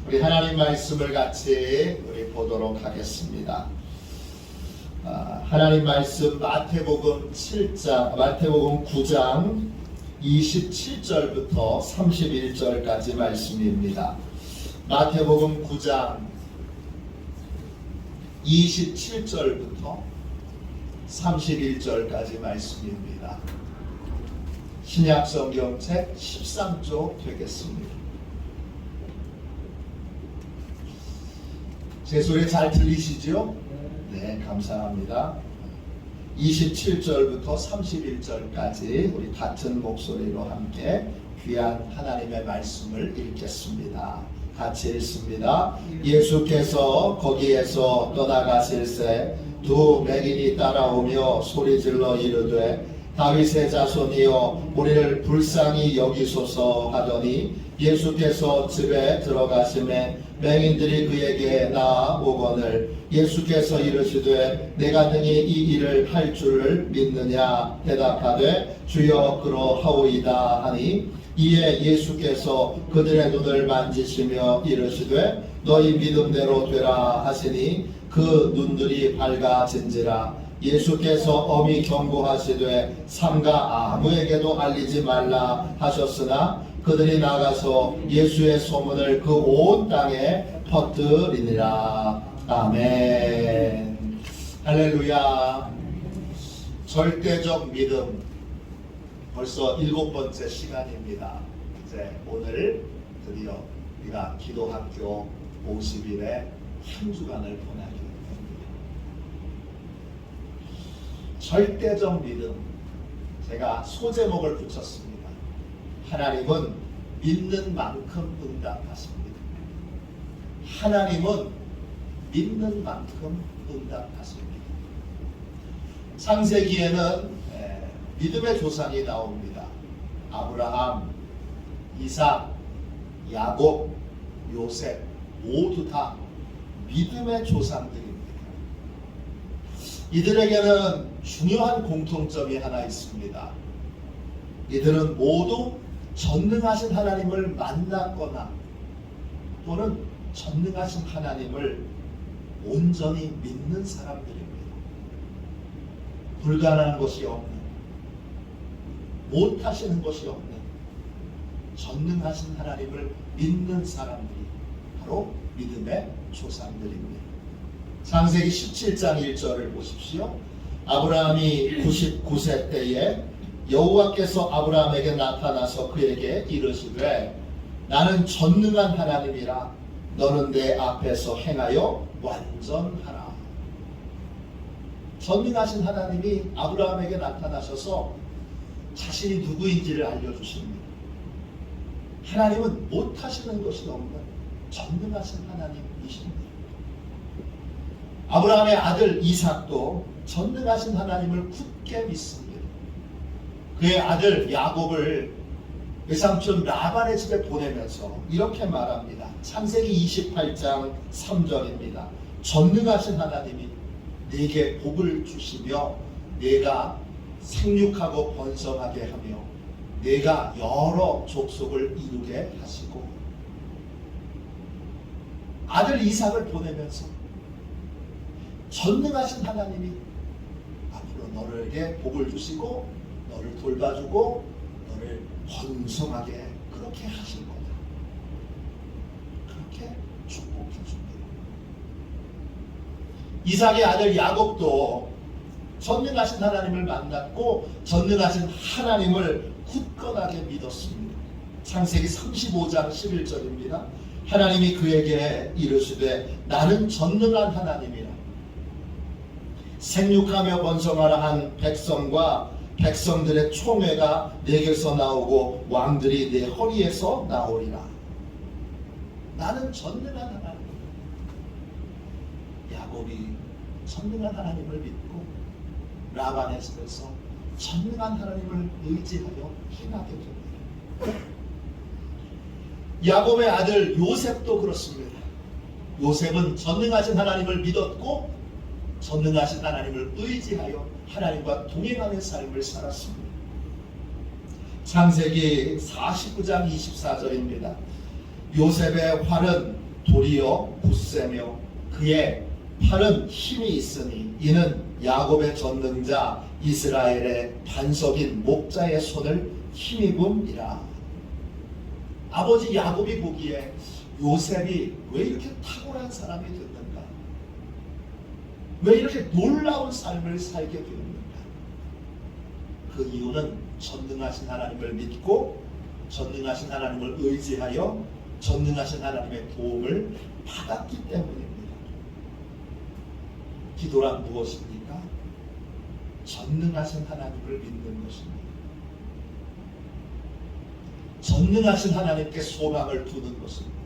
우리 하나님 말씀을 같이 우리 보도록 하겠습니다. 하나님 말씀 마태복음 9장 27절부터 31절까지 말씀입니다. 마태복음 9장 27절부터 31절까지 말씀입니다. 신약성경책 13조 되겠습니다. 제 소리 잘 들리시죠? 네, 감사합니다. 27절부터 31절까지 우리 같은 목소리로 함께 귀한 하나님의 말씀을 읽겠습니다. 같이 읽습니다. 예수께서 거기에서 떠나가실새 두 맹인이 따라오며 소리질러 이르되 다윗의 자손이여 우리를 불쌍히 여기소서 하더니 예수께서 집에 들어가심에 맹인들이 그에게 나아오거늘 예수께서 이르시되 내가 능히 이 일을 할 줄을 믿느냐 대답하되 주여 그러하오이다 하니 이에 예수께서 그들의 눈을 만지시며 이르시되 너희 믿음대로 되라 하시니 그 눈들이 밝아진지라. 예수께서 엄히 경고하시되 삼가 아무에게도 알리지 말라 하셨으나 그들이 나가서 예수의 소문을 그 온 땅에 퍼뜨리니라. 아멘. 할렐루야. 절대적 믿음. 벌써 7번째 시간입니다. 이제 오늘 드디어 우리가 기도학교 50일의 한 주간을 보내게 됩니다. 절대적 믿음. 제가 소제목을 붙였습니다. 하나님은 믿는 만큼 응답하십니다. 하나님은 믿는 만큼 응답하십니다. 창세기에는 믿음의 조상이 나옵니다. 아브라함, 이삭, 야곱, 요셉 모두 다 믿음의 조상들입니다. 이들에게는 중요한 공통점이 하나 있습니다. 이들은 모두 전능하신 하나님을 만났거나 또는 전능하신 하나님을 온전히 믿는 사람들입니다. 불가능한 것이 없는, 못하시는 것이 없는 전능하신 하나님을 믿는 사람들이 바로 믿음의 조상들입니다. 창세기 17장 1절을 보십시오. 아브라함이 99세 때에 여호와께서 아브라함에게 나타나서 그에게 이르시되 나는 전능한 하나님이라 너는 내 앞에서 행하여 완전하라. 전능하신 하나님이 아브라함에게 나타나셔서 자신이 누구인지를 알려주십니다. 하나님은 못하시는 것이 없는 전능하신 하나님이십니다. 아브라함의 아들 이삭도 전능하신 하나님을 굳게 믿습니다. 그의 아들 야곱을 외삼촌 라반의 집에 보내면서 이렇게 말합니다. 창세기 28장 3절입니다. 전능하신 하나님이 내게 복을 주시며 내가 생육하고 번성하게 하며 내가 여러 족속을 이루게 하시고, 아들 이삭을 보내면서 전능하신 하나님이 앞으로 너에게 복을 주시고 너를 돌봐주고 너를 번성하게 그렇게 하실 거다. 그렇게 축복해 줍니다. 이삭의 아들 야곱도 전능하신 하나님을 만났고 전능하신 하나님을 굳건하게 믿었습니다. 창세기 35장 11절입니다. 하나님이 그에게 이르시되 나는 전능한 하나님이라. 생육하며 번성하라 한 백성과 백성들의 총회가 내게서 나오고 왕들이 내 허리에서 나오리라. 나는 전능한 하나님. 야곱이 전능한 하나님을 믿고 라반의 집에서 전능한 하나님을 의지하여 행하게 됩니다. 야곱의 아들 요셉도 그렇습니다. 요셉은 전능하신 하나님을 믿었고 전능하신 하나님을 의지하여 하나님과 동행하는 삶을 살았습니다. 창세기 49장 24절입니다. 요셉의 활은 도리어 굳세며 그의 팔은 힘이 있으니 이는 야곱의 전능자 이스라엘의 반석인 목자의 손을 힘입음이라. 아버지 야곱이 보기에 요셉이 왜 이렇게 탁월한 사람이 됐는가? 왜 이렇게 놀라운 삶을 살게 되었는가? 그 이유는 전능하신 하나님을 믿고 전능하신 하나님을 의지하여 전능하신 하나님의 도움을 받았기 때문입니다. 기도란 무엇입니까? 전능하신 하나님을 믿는 것입니다. 전능하신 하나님께 소망을 두는 것입니다.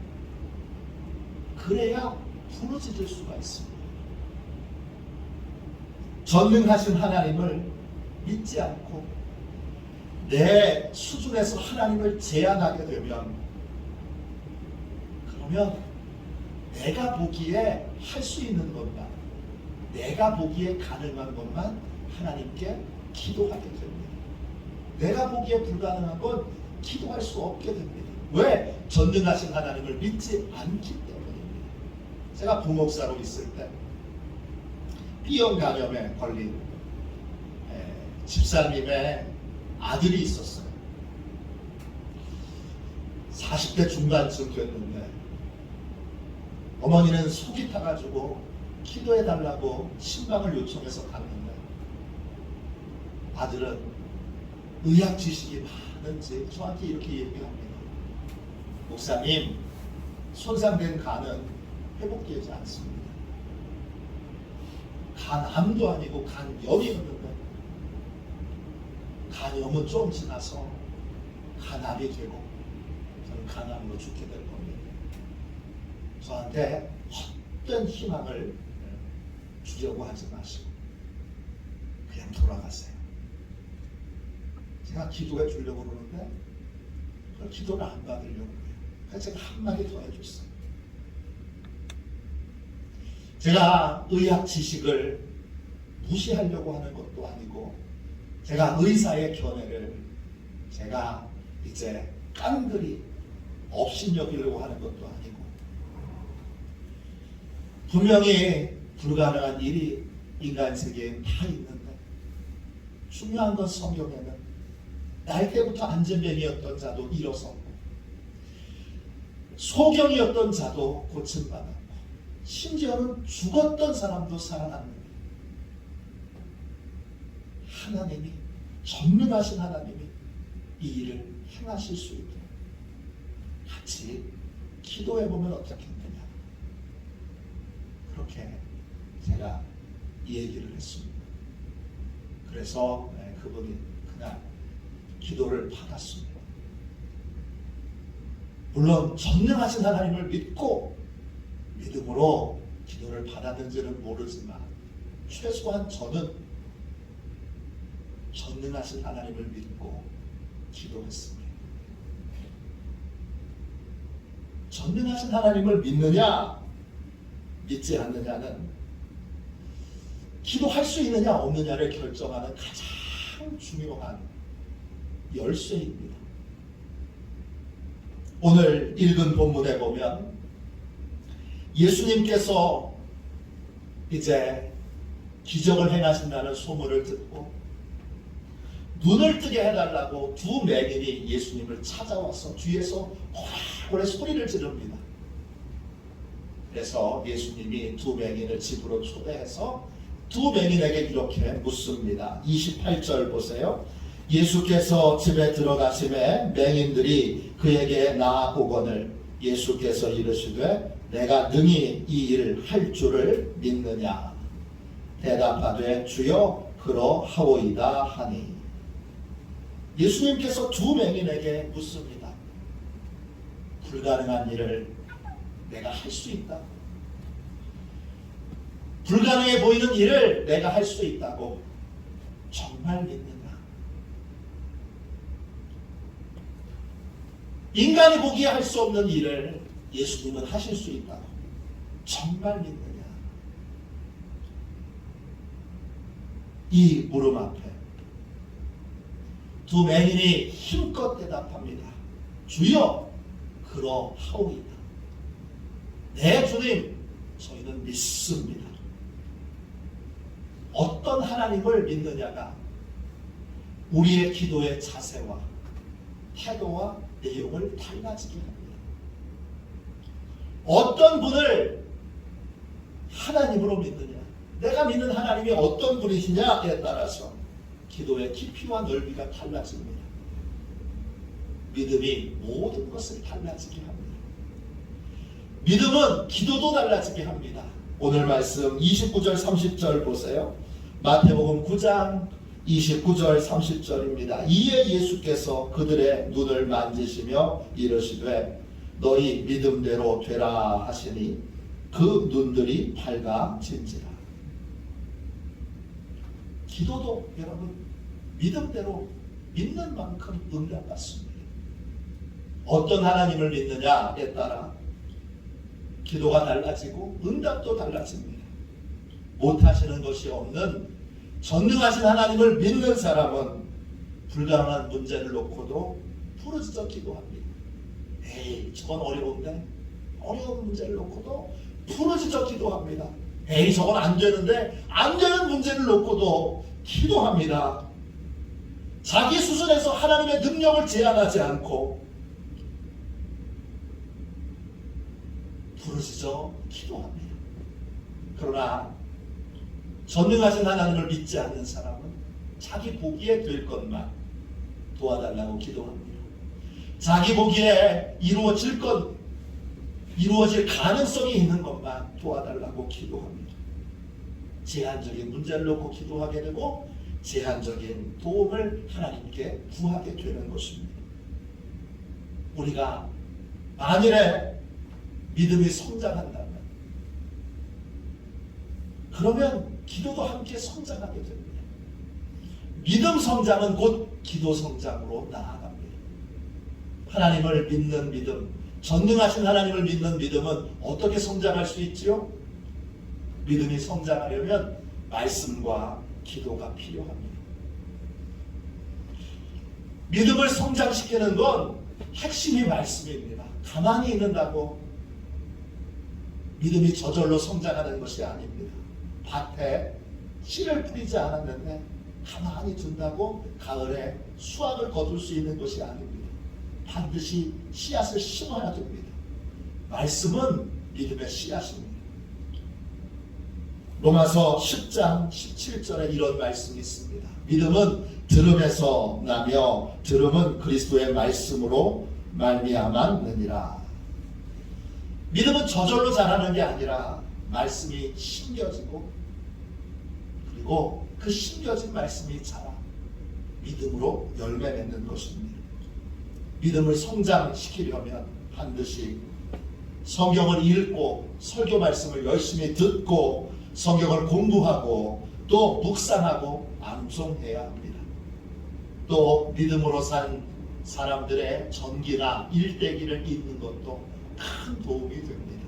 그래야 부르짖을 수가 있습니다. 전능하신 하나님을 믿지 않고 내 수준에서 하나님을 제한하게 되면 그러면 내가 보기에 할 수 있는 것만, 내가 보기에 가능한 것만 하나님께 기도하게 됩니다. 내가 보기에 불가능한 건 기도할 수 없게 됩니다. 왜? 전능하신 하나님을 믿지 않기 때문입니다. 제가 부목사로 있을 때 B형 간염에 걸린 집사님의 아들이 있었어요. 40대 중반쯤 됐는데 어머니는 속이 타가지고 기도해달라고 신방을 요청해서 갔는데 아들은 의학 지식이 많은지 저한테 이렇게 얘기합니다. 목사님, 손상된 간은 회복되지 않습니다. 간암도 아니고 간염이었는데 간염은 좀 지나서 간암이 되고 저는 간암으로 죽게 될 겁니다. 저한테 헛된 희망을 주려고 하지 마시고 그냥 돌아가세요. 제가 기도해 주려고 그러는데 그걸 기도를 안 받으려고 해요. 그래서 제가 한마디 더 해줬어요. 제가 의학 지식을 무시하려고 하는 것도 아니고 제가 의사의 견해를 제가 이제 깡그리 업신여기려고 하는 것도 아니고 분명히 불가능한 일이 인간 세계에 다 있는데 중요한 건 성경에는 날 때부터 안전병이었던 자도 일어섰고 소경이었던 자도 고침받았고 심지어는 죽었던 사람도 살아납니다. 하나님이 전능하신 하나님이 이 일을 행하실 수 있도록 같이 기도해보면 어떻겠느냐 그렇게 제가 이 얘기를 했습니다. 그래서 그분이 그날 기도를 받았습니다. 물론 전능하신 하나님을 믿고 믿음으로 기도를 받았는지는 모르지만 최소한 저는 전능하신 하나님을 믿고 기도했습니다. 전능하신 하나님을 믿느냐 믿지 않느냐는 기도할 수 있느냐 없느냐를 결정하는 가장 중요한 열쇠입니다. 오늘 읽은 본문에 보면 예수님께서 이제 기적을 행하신다는 소문을 듣고 눈을 뜨게 해달라고 두 맹인이 예수님을 찾아와서 뒤에서 오래 소리를 지릅니다. 그래서 예수님이 두 맹인을 집으로 초대해서 두 맹인에게 이렇게 묻습니다. 28절 보세요. 예수께서 집에 들어가심에 맹인들이 그에게 나아오거늘 예수께서 이르시되 내가 능히 이 일을 할 줄을 믿느냐 대답하되 주여 그러하오이다 하니 예수님께서 두 맹인에게 묻습니다. 불가능한 일을 내가 할 수 있다. 불가능해 보이는 일을 내가 할 수 있다고 정말 믿느냐? 인간이 보기에 할 수 없는 일을 예수님은 하실 수 있다고 정말 믿느냐? 이 물음 앞에 두 맹인이 힘껏 대답합니다. 주여 그러하오이다. 네, 주님, 저희는 믿습니다. 어떤 하나님을 믿느냐가 우리의 기도의 자세와 태도와 내용을 달라지게 합니다. 어떤 분을 하나님으로 믿느냐, 내가 믿는 하나님이 어떤 분이시냐에 따라서 기도의 깊이와 넓이가 달라집니다. 믿음이 모든 것을 달라지게 합니다. 믿음은 기도도 달라지게 합니다. 오늘 말씀 29절 30절 보세요. 마태복음 9장 29절 30절입니다. 이에 예수께서 그들의 눈을 만지시며 이르시되 너희 믿음대로 되라 하시니 그 눈들이 밝아진지라. 기도도 여러분 믿음대로 믿는 만큼 응답받습니다. 어떤 하나님을 믿느냐에 따라 기도가 달라지고 응답도 달라집니다. 못하시는 것이 없는 전능하신 하나님을 믿는 사람은 불가능한 문제를 놓고도 부르짖어 기도합니다. 에이, 저건 어려운데? 어려운 문제를 놓고도 부르짖어 기도합니다. 에이, 저건 안 되는데? 안 되는 문제를 놓고도 기도합니다. 자기 수준에서 하나님의 능력을 제한하지 않고 부르짖어 기도합니다. 그러나 전능하신 하나님을 믿지 않는 사람은 자기 보기에 될 것만 도와달라고 기도합니다. 자기 보기에 이루어질 가능성이 있는 것만 도와달라고 기도합니다. 제한적인 문제를 놓고 기도하게 되고 제한적인 도움을 하나님께 구하게 되는 것입니다. 우리가 만일에 믿음이 성장한다면 그러면 기도도 함께 성장하게 됩니다. 믿음 성장은 곧 기도 성장으로 나아갑니다. 하나님을 믿는 믿음, 전능하신 하나님을 믿는 믿음은 어떻게 성장할 수 있지요? 믿음이 성장하려면 말씀과 기도가 필요합니다. 믿음을 성장시키는 건 핵심이 말씀입니다. 가만히 있는다고 믿음이 저절로 성장하는 것이 아닙니다. 밭에 씨를 뿌리지 않았는데 가만히 둔다고 가을에 수확을 거둘 수 있는 것이 아닙니다. 반드시 씨앗을 심어야 됩니다. 말씀은 믿음의 씨앗입니다. 로마서 10장 17절에 이런 말씀이 있습니다. 믿음은 들음에서 나며 들음은 그리스도의 말씀으로 말미암았느니라. 믿음은 저절로 자라는 게 아니라 말씀이 심겨지고 그리고 그 심겨진 말씀이 자라 믿음으로 열매 맺는 것입니다. 믿음을 성장시키려면 반드시 성경을 읽고 설교 말씀을 열심히 듣고 성경을 공부하고 또 묵상하고 암송해야 합니다. 또 믿음으로 산 사람들의 전기나 일대기를 읽는 것도 큰 도움이 됩니다.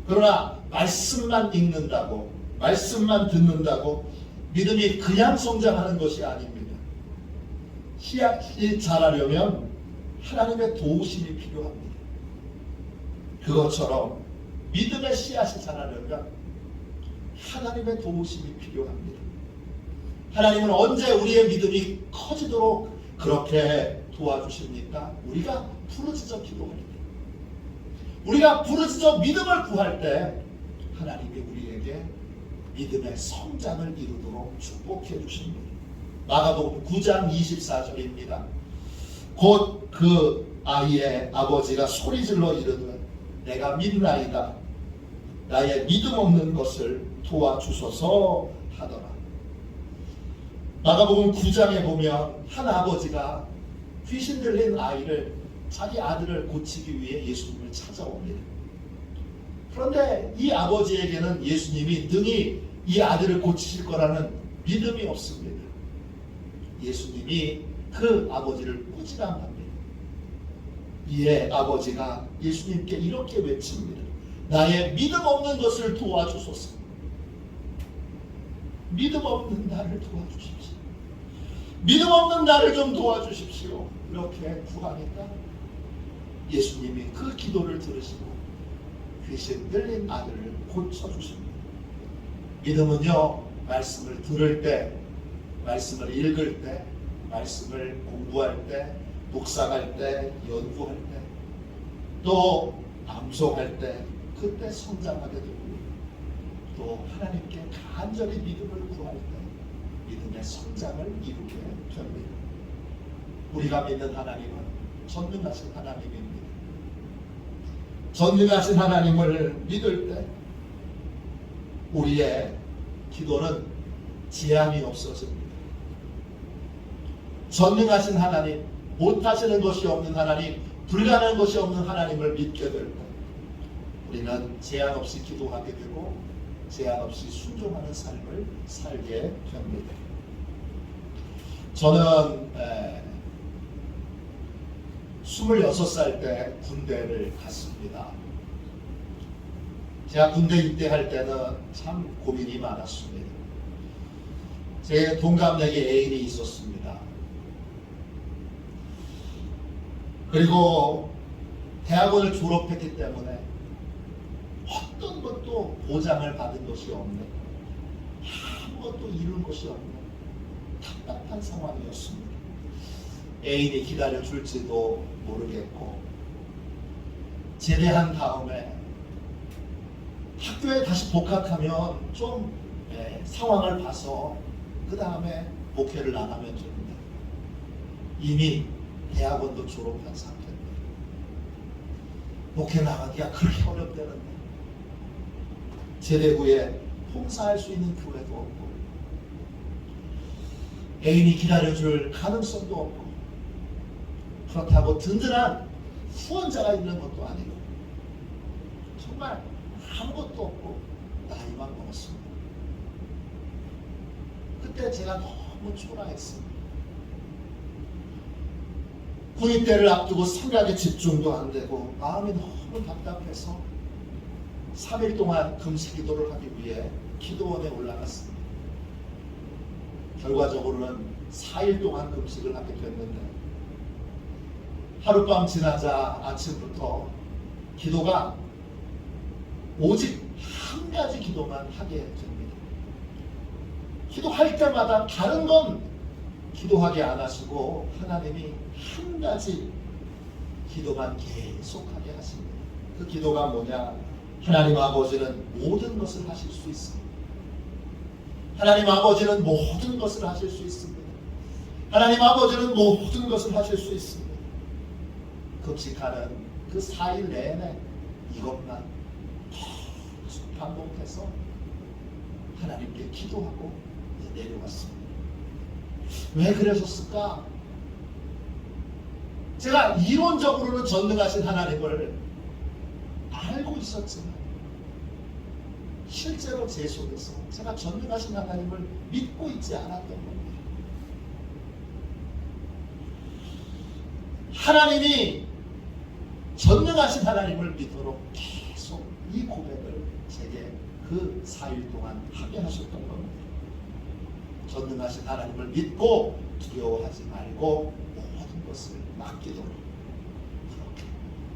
그러나 말씀만 읽는다고 말씀만 듣는다고 믿음이 그냥 성장하는 것이 아닙니다. 씨앗이 자라려면 하나님의 도우심이 필요합니다. 그것처럼 믿음의 씨앗이 자라려면 하나님의 도우심이 필요합니다. 하나님은 언제 우리의 믿음이 커지도록 그렇게 도와주십니까? 우리가 부르짖어 기도할 때, 우리가 부르짖어 믿음을 구할 때 하나님이 우리에게 믿음의 성장을 이루도록 축복해 주십니다. 마가복음 9장 24절입니다. 곧 그 아이의 아버지가 소리질러 이르되 내가 믿나이다. 나의 믿음 없는 것을 도와주소서 하더라. 마가복음 9장에 보면 한 아버지가 귀신 들린 아이를 자기 아들을 고치기 위해 예수님을 찾아옵니다. 그런데 이 아버지에게는 예수님이 능히 이 아들을 고치실 거라는 믿음이 없습니다. 예수님이 그 아버지를 꾸지람합니다. 이에 아버지가 예수님께 이렇게 외칩니다. 나의 믿음 없는 것을 도와주소서. 믿음 없는 나를 도와주십시오. 믿음 없는 나를 좀 도와주십시오. 이렇게 구하니까 예수님이 그 기도를 들으시고 귀신 들린 아들을 고쳐주십니다. 믿음은요, 말씀을 들을 때, 말씀을 읽을 때, 말씀을 공부할 때, 묵상할 때, 연구할 때, 또 암송할 때, 그때 성장하게 되고, 또 하나님께 간절히 믿음을 구할 때 믿음의 성장을 이루게 됩니다. 우리가 믿는 하나님은 전능하신 하나님입니다. 전능하신 하나님을 믿을 때 우리의 기도는 제한이 없어집니다. 전능하신 하나님, 못하시는 것이 없는 하나님, 불가능한 것이 없는 하나님을 믿게 될 때 우리는 제한 없이 기도하게 되고 제한 없이 순종하는 삶을 살게 됩니다. 저는 26살 때 군대를 갔습니다. 제가 군대 입대할 때는 참 고민이 많았습니다. 제 동갑내기 애인이 있었습니다. 그리고 대학원을 졸업했기 때문에 어떤 것도 보장을 받은 것이 없는, 아무것도 이룬 것이 없는 답답한 상황이었습니다. 애인이 기다려줄지도 모르겠고, 제대한 다음에 학교에 다시 복학하면 좀 상황을 봐서 그 다음에 목회를 안 하면 됩니다. 이미 대학원도 졸업한 상태입니다. 목회 나가기가 그렇게 어렵다는데 제대 후에 봉사할 수 있는 교회도 없고, 애인이 기다려줄 가능성도 없고, 그렇다고 든든한 후원자가 있는 것도 아니고, 정말 아무것도 없고 나이만 먹었습니다. 그때 제가 너무 초라했습니다. 군입대를 앞두고 생각에 집중도 안 되고 마음이 너무 답답해서 3일 동안 금식 기도를 하기 위해 기도원에 올라갔습니다. 결과적으로는 4일 동안 금식을 하게 됐는데, 하룻밤 지나자 아침부터 기도가 오직 한 가지 기도만 하게 됩니다. 기도할 때마다 다른 건 기도하게 안 하시고 하나님이 한 가지 기도만 계속하게 하십니다. 그 기도가 뭐냐? 하나님 아버지는 모든 것을 하실 수 있습니다. 하나님 아버지는 모든 것을 하실 수 있습니다. 하나님 아버지는 모든 것을 하실 수 있습니다. 금식하는 그 4일 내내 이것만 계속 반복해서 하나님께 기도하고 내려왔습니다. 왜 그러셨을까? 제가 이론적으로는 전능하신 하나님을 알고 있었지만 실제로 제 속에서 제가 전능하신 하나님을 믿고 있지 않았던 겁니다. 하나님이 전능하신 하나님을 믿도록 계속 이 고백을 제게 그 4일 동안 하게 하셨던 겁니다. 전능하신 하나님을 믿고 두려워하지 말고 모든 것을 맡기도록, 그렇게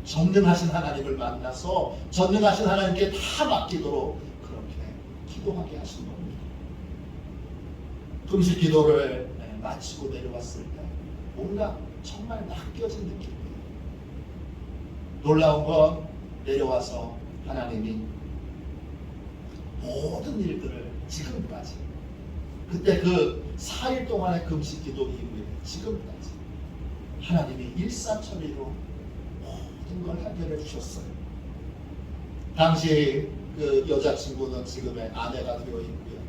전능하신 하나님을 만나서 전능하신 하나님께 다 맡기도록 그렇게 기도하게 하신 겁니다. 금식 기도를 마치고 내려왔을 때 뭔가 정말 낚여진 느낌이에요. 놀라운 건 내려와서 하나님이 모든 일들을 지금까지, 그때 그 4일 동안의 금식 기도 이후에 지금까지 하나님이 일사천리로 모든 걸 해결해 주셨어요. 당시 그 여자친구는 지금의 아내가 되어 있고요.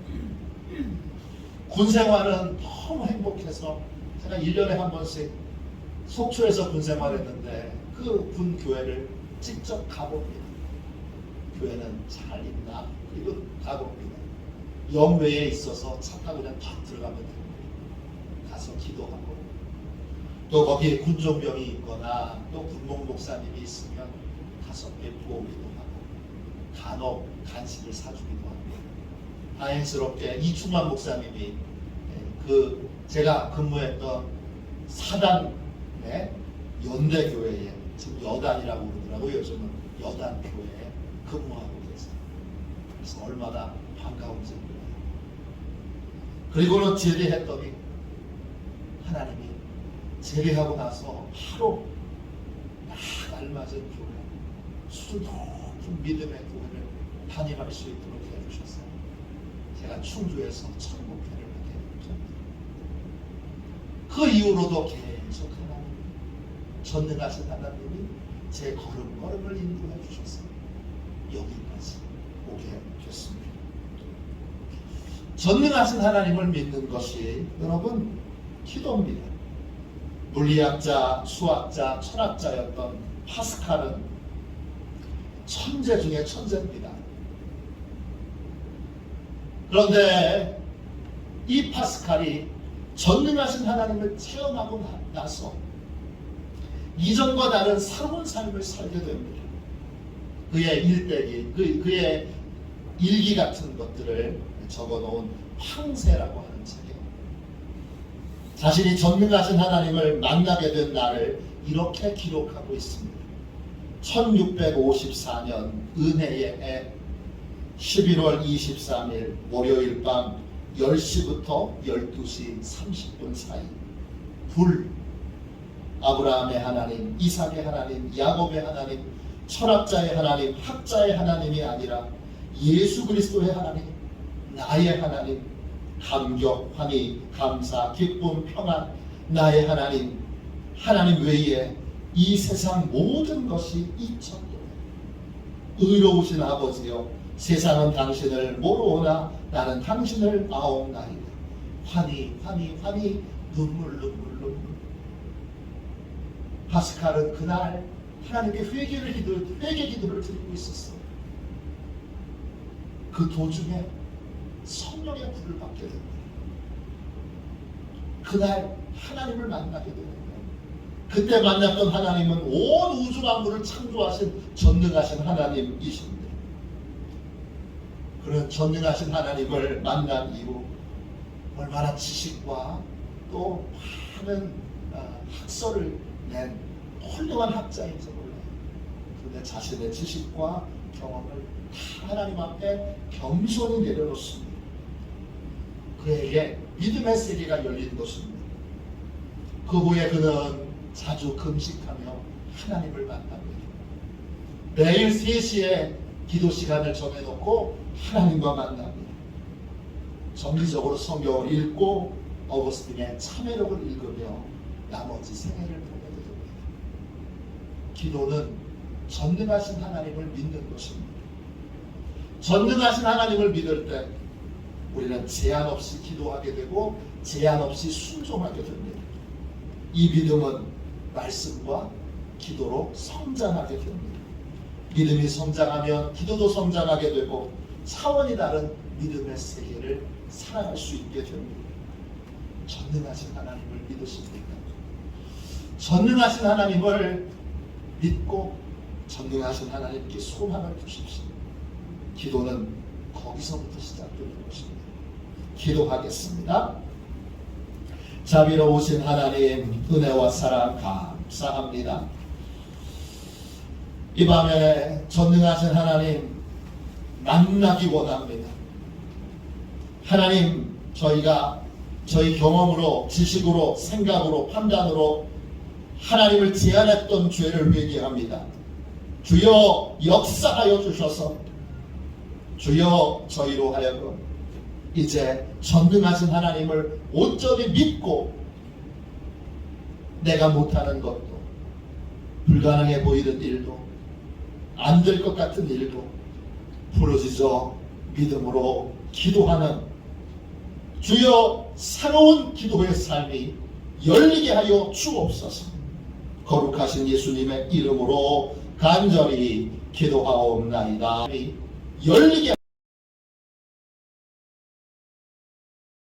군 생활은 너무 행복해서 제가 1년에 한 번씩 속초에서 군 생활했는데 그 군 교회를 직접 가봅니다. 교회는 잘 있나? 그리고 가봅니다. 영외에 있어서 차 타고 그냥 탁 들어가면 됩니다. 가서 기도하고, 또 거기에 군종병이 있거나 또 군목 목사님이 있으면 가서 뵙고 오기도 하고, 간혹 간식을 사주기도 합니다. 다행스럽게 이충만 목사님이 그 제가 근무했던 사단의 연대교회에, 지금 여단이라고 그러더라고요. 요즘은 여단 교회에 근무하고 계세요. 그래서 얼마나 반가운지 몰라요. 그리고는 제대했더니 하나님이 제대하고 나서 하루 딱 알맞은 교회, 수준 높은 믿음의 교회를 담임할 수 있도록 해주셨어요. 제가 충주에서 천국회를 하게 됩니다. 그 이후로도 계속 하나님, 전능하신 하나님이 제 걸음걸음을 인도해 주셔서 여기까지 오게 됐습니다. 전능하신 하나님을 믿는 것이 여러분 기도입니다. 물리학자, 수학자, 철학자였던 파스칼은 천재 중에 천재입니다. 그런데 이 파스칼이 전능하신 하나님을 체험하고 나서 이전과 다른 새로운 삶을 살게 됩니다. 그의 일대기, 그의 일기 같은 것들을 적어놓은 황새라고 하는 책에 자신이 전능하신 하나님을 만나게 된 날을 이렇게 기록하고 있습니다. 1654년 은혜의 해 11월 23일 월요일 밤 10시부터 12시 30분 사이 아브라함의 하나님, 이삭의 하나님, 야곱의 하나님, 철학자의 하나님, 학자의 하나님이 아니라 예수 그리스도의 하나님, 나의 하나님, 감격, 환희, 감사, 기쁨, 평안, 나의 하나님, 하나님 외에 이 세상 모든 것이 잊혔도다. 의로우신 아버지여, 세상은 당신을 모르오나 나는 당신을 아옵나이다. 환희, 환희, 환희, 눈물, 눈물, 눈물. 파스칼은 그날 하나님께 회개 기도를 드리고 있었어요. 그 도중에 성령의 불을 받게 됩니다. 그날 하나님을 만나게 되는 거예요. 그때 만났던 하나님은 온 우주 만물을 창조하신 전능하신 하나님이십니다. 그런 전능하신 하나님을 만난 이후 얼마나 지식과 또 많은 학설을 낸 훌륭한 학자인지 몰라요. 그런데 자신의 지식과 경험을 다 하나님 앞에 겸손히 내려놓습니다. 그에게 믿음의 세계가 열린 것입니다. 그 후에 그는 자주 금식하며 하나님을 만납니다. 매일 3시에 기도 시간을 정해놓고 하나님과 만납니다. 정기적으로 성경을 읽고 어거스틴의 참회록을 읽으며 나머지 생애를 보내게 됩니다. 기도는 전능하신 하나님을 믿는 것입니다. 전능하신 하나님을 믿을 때 우리는 제한 없이 기도하게 되고 제한 없이 순종하게 됩니다. 이 믿음은 말씀과 기도로 성장하게 됩니다. 믿음이 성장하면 기도도 성장하게 되고 차원이 다른 믿음의 세계를 살아갈 수 있게 됩니다. 전능하신 하나님을 믿으십니까? 전능하신 하나님을 믿고 전능하신 하나님께 소망을 두십시오. 기도는 거기서부터 시작되는 것입니다. 기도하겠습니다. 자비로우신 하나님, 은혜와 사랑 감사합니다. 이 밤에 전능하신 하나님 만나기 원합니다. 하나님, 저희가 저희 경험으로, 지식으로, 생각으로, 판단으로 하나님을 제한했던 죄를 회개합니다. 주여 역사하여 주셔서 주여 저희로 하여금 이제 전능하신 하나님을 온전히 믿고 내가 못하는 것도 불가능해 보이는 일도 안 될 것 같은 일도 부르짖어 믿음으로 기도하는 주여 새로운 기도의 삶이 열리게 하여 주옵소서. 거룩하신 예수님의 이름으로 간절히 기도하옵나이다. 열리게